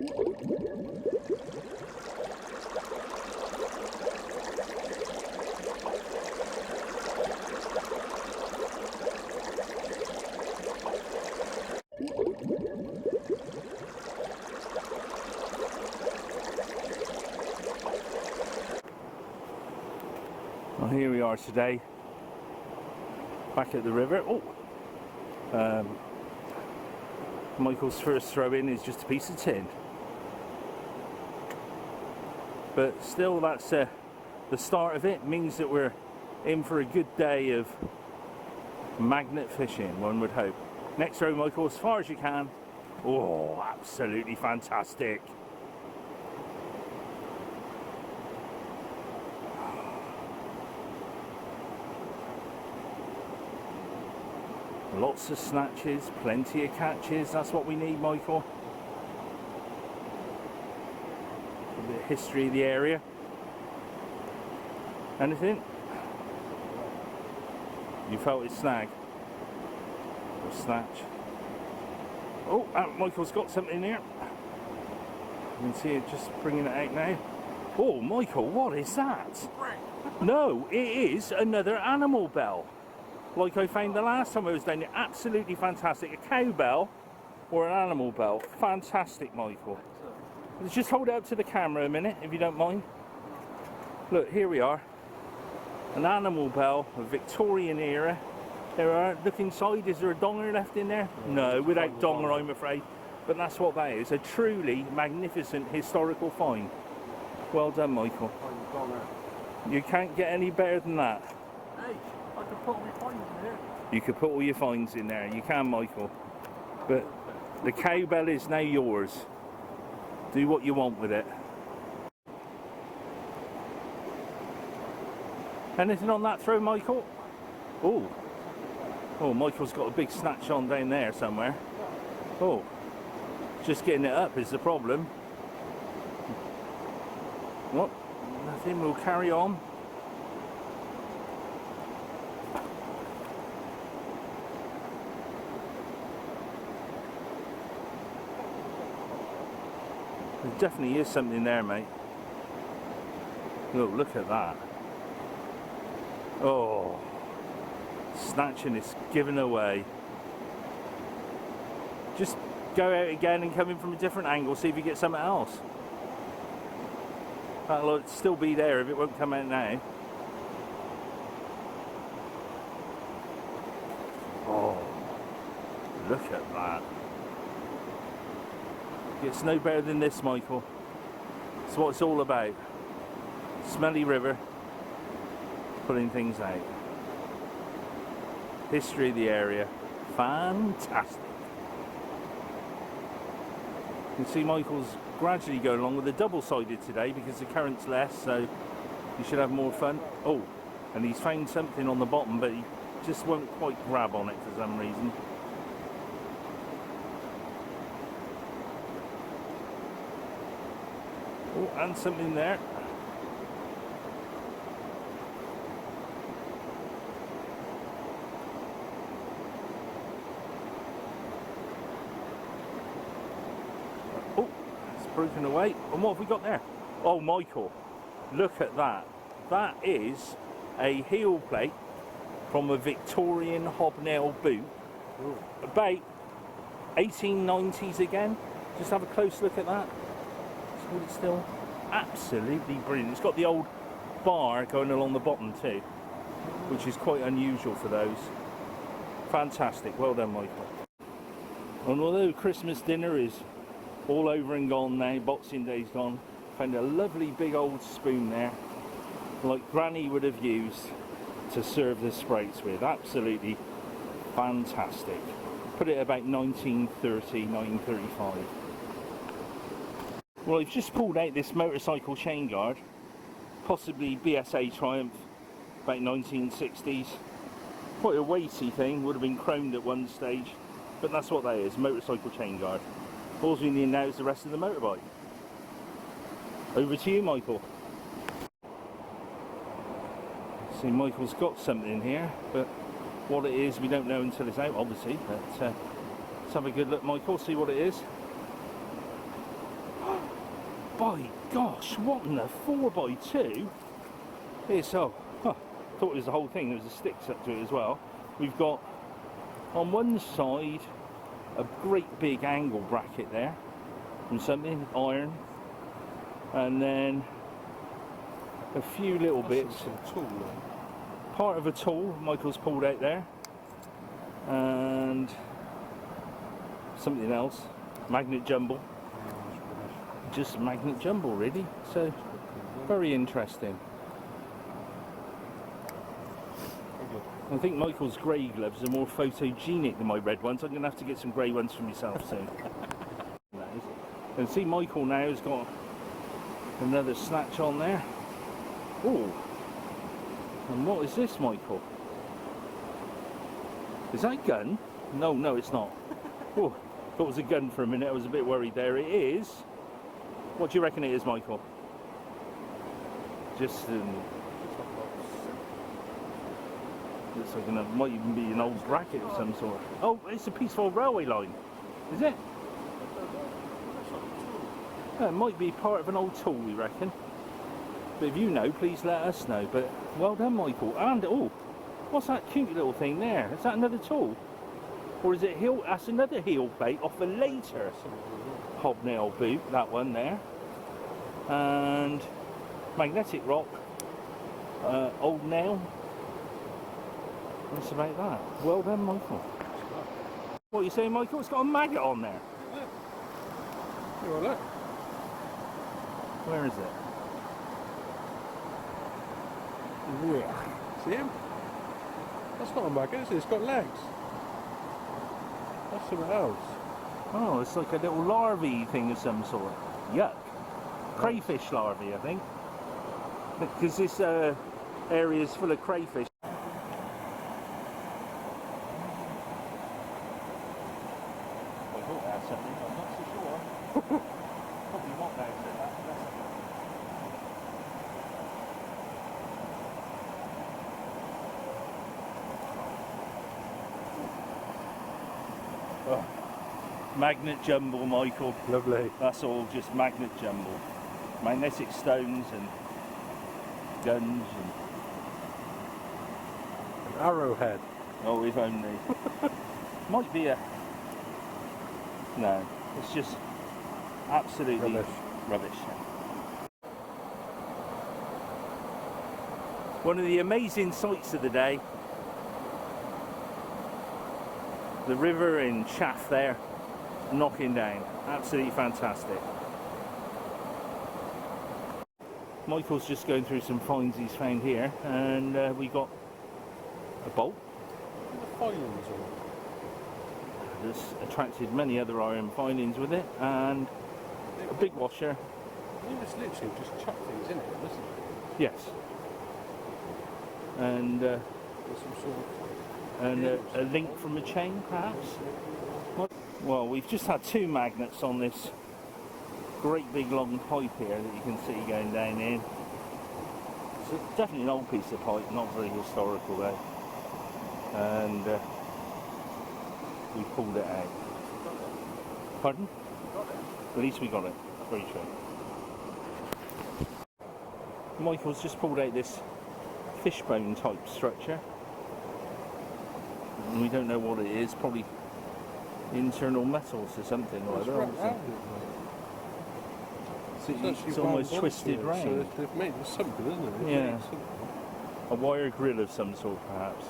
Well, here we are today, back at the river. Michael's first throw in is just a piece of tin, but still that's the start of it. Means that we're in for a good day of magnet fishing, one would hope. Next throw, Michael, as far as you can. Oh, absolutely fantastic. Lots of snatches, plenty of catches, that's what we need, Michael. A bit of history of the area. Anything? You felt it snag? Or snatch? Oh, Michael's got something here. You can see it just bringing it out now. Oh, Michael, what is that? No, it is another animal bell. Like I found the last time I was down there. Absolutely fantastic. A cowbell or an animal bell. Fantastic, Michael. Let's just hold it up to the camera a minute, if you don't mind. Look, here we are. An animal bell, a Victorian era. There are, look inside, is there a donger left in there? No, without donger, I'm afraid. But that's what that is. A truly magnificent historical find. Well done, Michael. You can't get any better than that. Hey, I could put all my finds in here. You could put all your finds in there. You can, Michael. But the cowbell is now yours. Do what you want with it. Anything on that throw, Michael? Oh. Oh, Michael's got a big snatch on down there somewhere. Oh. Just getting it up is the problem. What? Nothing, we'll carry on. There definitely is something there, mate. Oh, look at that. Oh. Snatching is given away. Just go out again and come in from a different angle, see if you get something else. That'll still be there if it won't come out now. Oh, look at that. It's no better than this, Michael. It's what it's all about. Smelly river, putting things out. History of the area, fantastic. You can see Michael's gradually going along with the double-sided today because the current's less, so you should have more fun. Oh, and he's found something on the bottom, but he just won't quite grab on it for some reason. Oh, and something there. Broken away. And what have we got there? Oh, Michael, look at that. That is a heel plate from a Victorian hobnail boot. Ooh. About 1890s again. Just have a close look at that. Hold it still. Absolutely brilliant. It's got the old bar going along the bottom too, which is quite unusual for those. Fantastic. Well done, Michael. And although Christmas dinner is all over and gone now, Boxing Day's gone, found a lovely big old spoon there, like Granny would have used to serve the sprites with. Absolutely fantastic. Put it about 1930, 1935. Well, I've just pulled out this motorcycle chain guard, possibly BSA Triumph, about 1960s. Quite a weighty thing, would have been chromed at one stage, but that's what that is, motorcycle chain guard. All we need now is the rest of the motorbike. Over to you, Michael. See, Michael's got something here, but what it is we don't know until it's out, obviously. But let's have a good look, Michael, see what it is. by gosh, what in the 4x2? It's thought it was the whole thing. There was a stick stuck to it as well. We've got on one side a great big angle bracket there from something, iron, and then a few little bits. Part of a tool Michael's pulled out there, and something else, magnet jumble. Just magnet jumble really, so very interesting. I think Michael's grey gloves are more photogenic than my red ones. I'm going to have to get some grey ones for myself soon. And see, Michael now has got another snatch on there. Oh, and what is this, Michael? Is that a gun? No, it's not. Oh, thought it was a gun for a minute. I was a bit worried there. It is. What do you reckon it is, Michael? Just looks like it might even be an old bracket of some sort. Oh, it's a piece of railway line. Is it? Yeah, it might be part of an old tool, we reckon. But if you know, please let us know. But well done, Michael. And oh, what's that cute little thing there? Is that another tool? Or is it heel? That's another heel plate off a later hobnail boot, that one there. And magnetic rock, old nail. That's about that. Well done, Michael. What are you saying, Michael? It's got a maggot on there. Look. Where is it? Yeah. See him? That's not a maggot, is it? It's got legs. That's something else. Oh, it's like a little larvae thing of some sort. Yuck. Crayfish larvae, I think. Because this area is full of crayfish. I thought that's something, I'm not so sure. Probably not now, said that. Oh. Magnet jumble, Michael. Lovely. That's all just magnet jumble. Magnetic stones and guns and... An arrowhead. Oh, if only. Might be a... No, it's just absolutely rubbish. One of the amazing sights of the day. The river in Chaff there, knocking down. Absolutely fantastic. Michael's just going through some finds he's found here, and we got a bolt. This attracted many other iron findings with it, and a big washer. You just literally just chuck things in it, isn't it? Yes. And Some sort of a link from a chain, perhaps. Well, we've just had two magnets on this great big long pipe here that you can see going down in. It's definitely an old piece of pipe, not very historical though. And we pulled it out. Pardon? At least we got it. Very true. Michael's just pulled out this fishbone type structure. And we don't know what it is. Probably internal metals or something like that. It's almost twisted round. So they've made something, isn't it? Yeah. A wire grill of some sort, perhaps.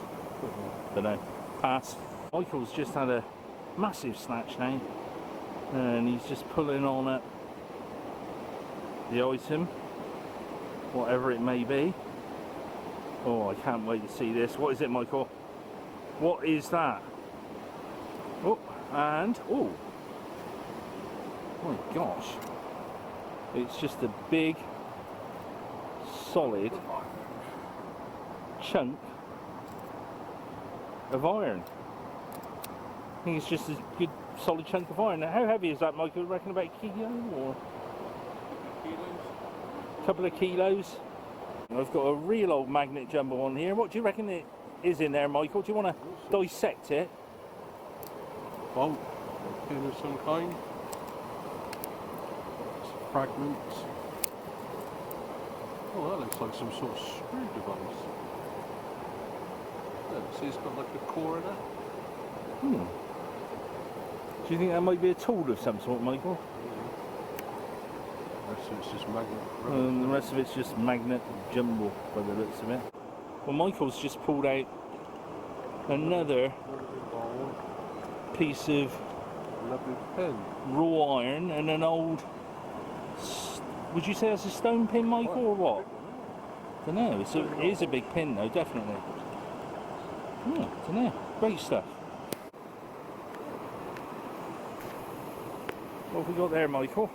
Don't know. Pass. Michael's just had a massive snatch now, and he's just pulling on at the item, whatever it may be. Oh, I can't wait to see this. What is it, Michael? What is that? Oh, and oh my gosh. It's just a big, solid chunk of iron. I think it's just a good, solid chunk of iron. Now, how heavy is that, Michael? You reckon about a kilo or a couple of kilos? I've got a real old magnet jumbo on here. What do you reckon it is in there, Michael? Do you want to dissect it? Bolt, pin of some kind. fragments. Oh, that looks like some sort of screw device. Look, see, it's got like a core in it. Do you think that might be a tool of some sort, Michael? The rest of it's just magnet. And the rest of it's just magnet jumble by the looks of it. Well, Michael's just pulled out another piece of Lovely pin. raw iron and an old. Would you say that's a stone pin, Michael, or what? I don't know. It is a big pin, though, definitely. I don't know. Great stuff. What have we got there, Michael?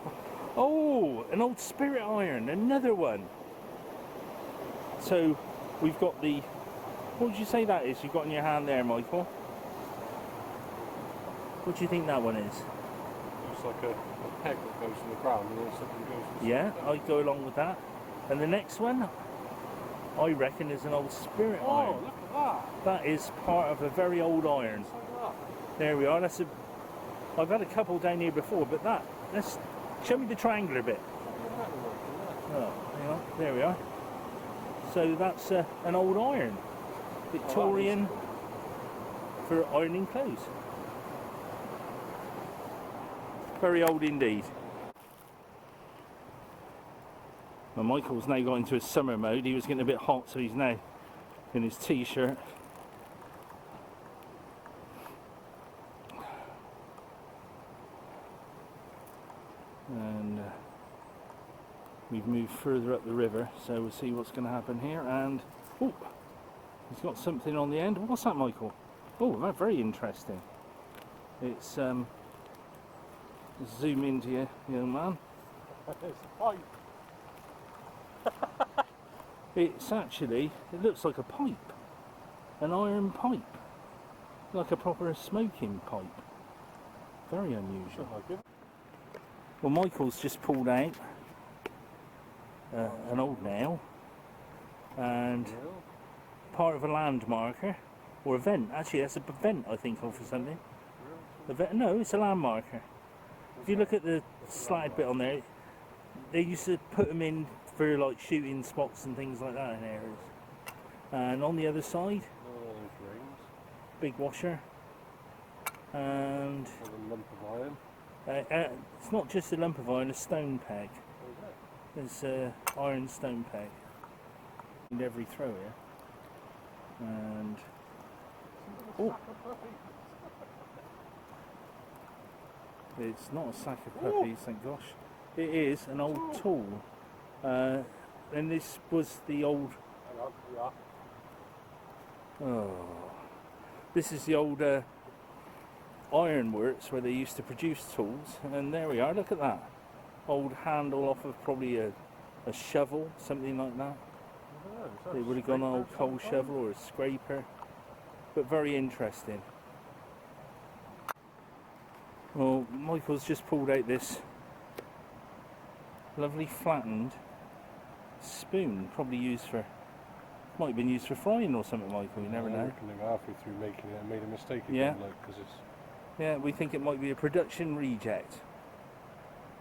Oh, an old spirit iron, another one. So we've got the. What would you say that is you've got in your hand there, Michael? What do you think that one is? Looks like a peg that goes in the ground and then something goes in the Yeah, I'd go along with that. And the next one, I reckon, is an old spirit iron. Oh, look at that! That is part of a very old iron. Looks like that. There we are. That's a. I've had a couple down here before, but that. Let's show me the triangular bit. Oh, hang on. There we are. So that's an old iron, Victorian, for ironing clothes. Very old indeed. Well, Michael's now got into his summer mode. He was getting a bit hot, so he's now in his t-shirt. And we've moved further up the river, so we'll see what's going to happen here. And oh, he's got something on the end. What's that, Michael? Oh, that's very interesting. It's zoom into you, young man. It's a pipe. It's actually, it looks like a pipe, an iron pipe, like a proper smoking pipe. Very unusual. Well, Michael's just pulled out an old nail and part of a land marker or a vent. Actually, that's a vent, I think, of for something. A vent? No, it's a land marker. If you look at the slatted bit on there, they used to put them in for like shooting spots and things like that in areas. And on the other side, big washer, and a lump of iron. it's not just a lump of iron, a stone peg. There's an iron stone peg in every throw here. And oh, it's not a sack of puppies, thank gosh. It is an old tool. And this was the old. Oh, this is the old ironworks where they used to produce tools. And there we are. Look at that old handle off of probably a shovel, something like that. It would have gone an old coal shovel or a scraper, but very interesting. Well, Michael's just pulled out this lovely flattened spoon, probably used for, might have been used for frying or something, Michael, you never know. Halfway through making it, I made a mistake again, Yeah. like, because it's Yeah, we think it might be a production reject.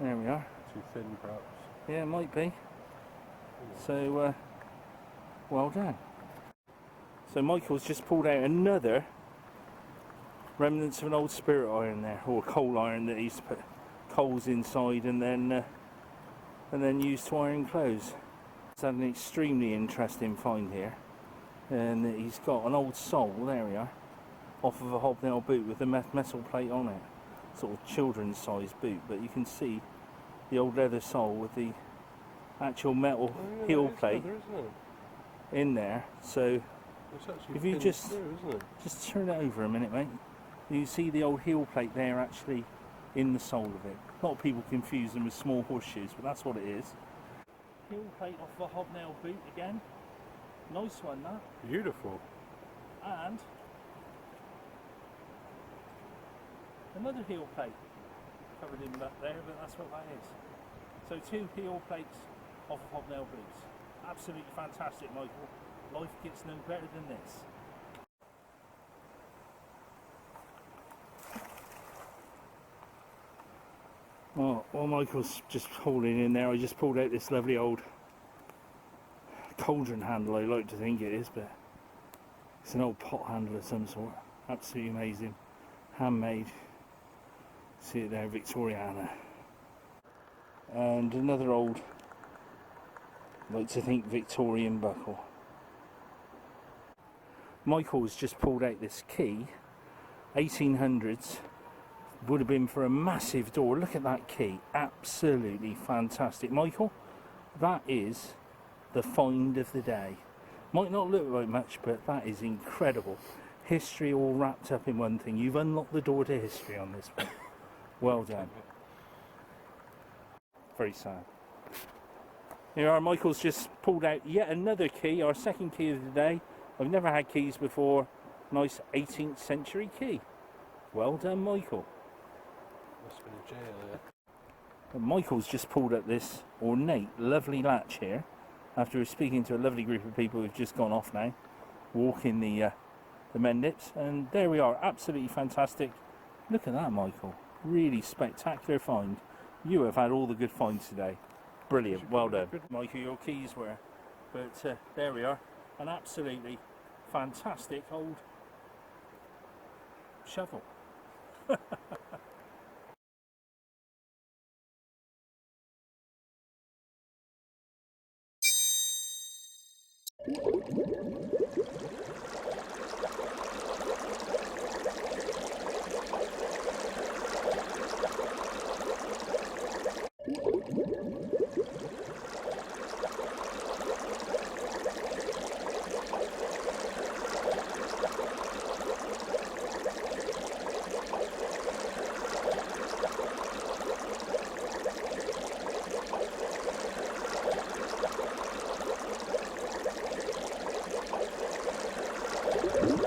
There we are. too thin, perhaps. Yeah, it might be. So, well done. So Michael's just pulled out another remnants of an old spirit iron there, or coal iron that he used to put coals inside and then used to iron clothes. It's had an extremely interesting find here, and he's got an old sole, there we are, off of a hobnail boot with a metal plate on it, sort of children's size boot, but you can see the old leather sole with the actual metal heel plate in there. So if you just turn it over a minute, mate, you see the old heel plate there actually in the sole of it. A lot of people confuse them with small horseshoes, but that's what it is. Heel plate off the hobnail boot again. Nice one, that. Beautiful. And another heel plate covered in back there, but that's what that is. So 2 heel plates off of hobnail boots. Absolutely fantastic, Michael. Life gets no better than this. Well, while Michael's just holding in there, I just pulled out this lovely old cauldron handle, I like to think it is, but it's an old pot handle of some sort. Absolutely amazing. Handmade. See it there, Victoriana. And another old, I like to think, Victorian buckle. Michael's just pulled out this key, 1800s. Would have been for a massive door. Look at that key, absolutely fantastic. Michael, that is the find of the day. Might not look like much, but that is incredible. History all wrapped up in one thing. You've unlocked the door to history on this one. Well done. Very sad. Here are, Michael's just pulled out yet another key, our second key of the day. I've never had keys before. Nice 18th century key. Well done, Michael. Must have been a jail there. And Michael's just pulled up this ornate, lovely latch here. After speaking to a lovely group of people who've just gone off now, walking the Mendips, and there we are, absolutely fantastic. Look at that, Michael. Really spectacular find. You have had all the good finds today. Brilliant, well done. Michael, your keys were. But there we are, an absolutely fantastic old shovel.